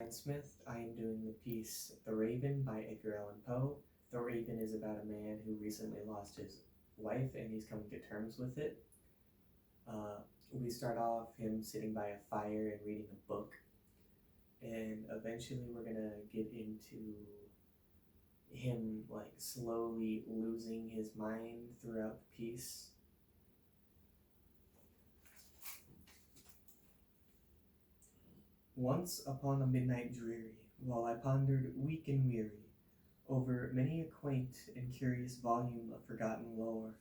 Ryan Smith. I am doing the piece The Raven by Edgar Allan Poe. The Raven is about a man who recently lost his wife and he's coming to terms with it. We start off him sitting by a fire and reading a book, and eventually we're gonna get into him like slowly losing his mind throughout the piece. Once upon a midnight dreary, while I pondered weak and weary over many a quaint and curious volume of forgotten lore,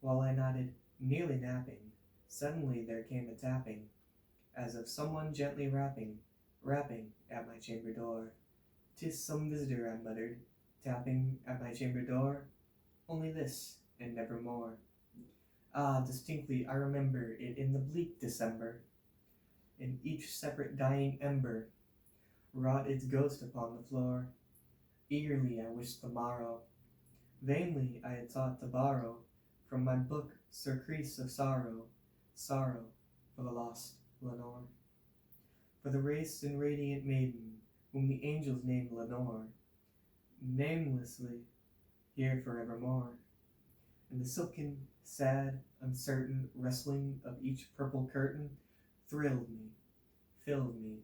while I nodded, nearly napping, suddenly there came a tapping, as of someone gently rapping at my chamber door. "'Tis some visitor," I muttered, tapping at my chamber door. "Only this, and never more." Ah, distinctly I remember it in the bleak December, and each separate dying ember wrought its ghost upon the floor. Eagerly I wished the morrow. Vainly I had sought to borrow from my book surcease of sorrow, sorrow for the lost Lenore, for the race and radiant maiden whom the angels named Lenore, namelessly here forevermore. And the silken, sad, uncertain rustling of each purple curtain thrilled me, filled me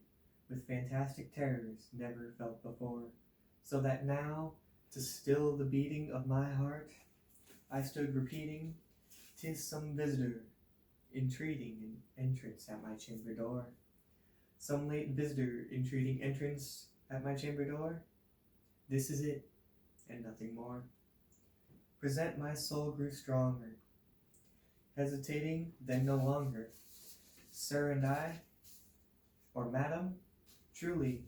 with fantastic terrors never felt before, so that now, to still the beating of my heart, I stood repeating, "'Tis some visitor entreating an entrance at my chamber door." Some late visitor entreating entrance at my chamber door? This is it, and nothing more. Present my soul grew stronger, hesitating then no longer. "Sir and I, or madam, truly,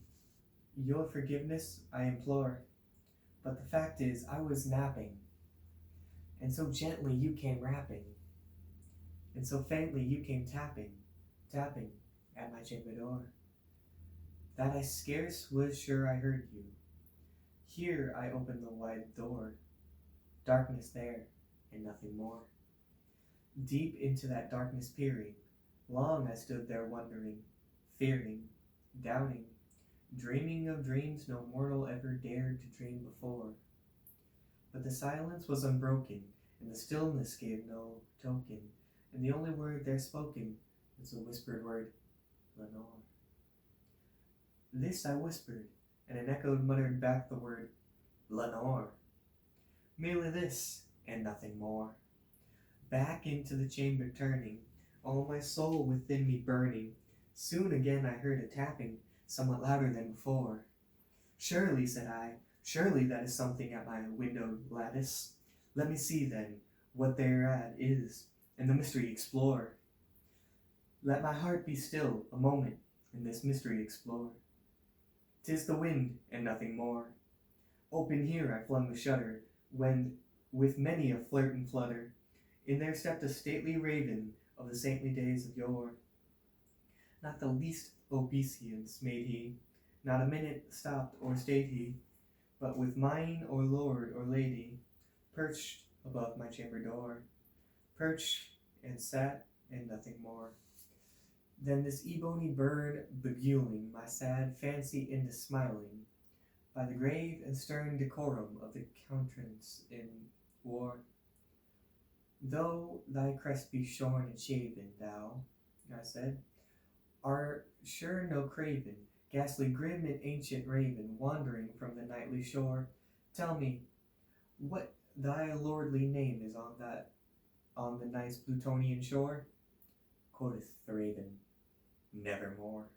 your forgiveness I implore, but the fact is I was napping, and so gently you came rapping, and so faintly you came tapping, tapping at my chamber door, that I scarce was sure I heard you. Here I opened the wide door, darkness there, and nothing more. Deep into that darkness peering, long I stood there wondering, fearing, doubting, dreaming of dreams no mortal ever dared to dream before. But the silence was unbroken, and the stillness gave no token, and the only word there spoken was the whispered word, Lenore. This I whispered, and an echo muttered back the word, Lenore. Merely this, and nothing more. Back into the chamber turning, all my soul within me burning, soon again I heard a tapping, somewhat louder than before. "Surely," said I, "surely that is something at my window lattice. Let me see, then, what thereat is, and the mystery explore. Let my heart be still a moment, and this mystery explore. 'Tis the wind, and nothing more." Open here I flung the shutter, when, with many a flirt and flutter, in there stepped a stately raven of the saintly days of yore. Not the least obeisance made he, not a minute stopped or stayed he, but with mine or lord or lady, perched above my chamber door, perched and sat and nothing more. Then this ebony bird beguiling my sad fancy into smiling, by the grave and stern decorum of the countenance in war. "Though thy crest be shorn and shaven, thou," I said, "art sure no craven, ghastly grim and ancient raven, wandering from the nightly shore. Tell me, what thy lordly name is on the nice Plutonian shore?" Quoth the raven, "Nevermore."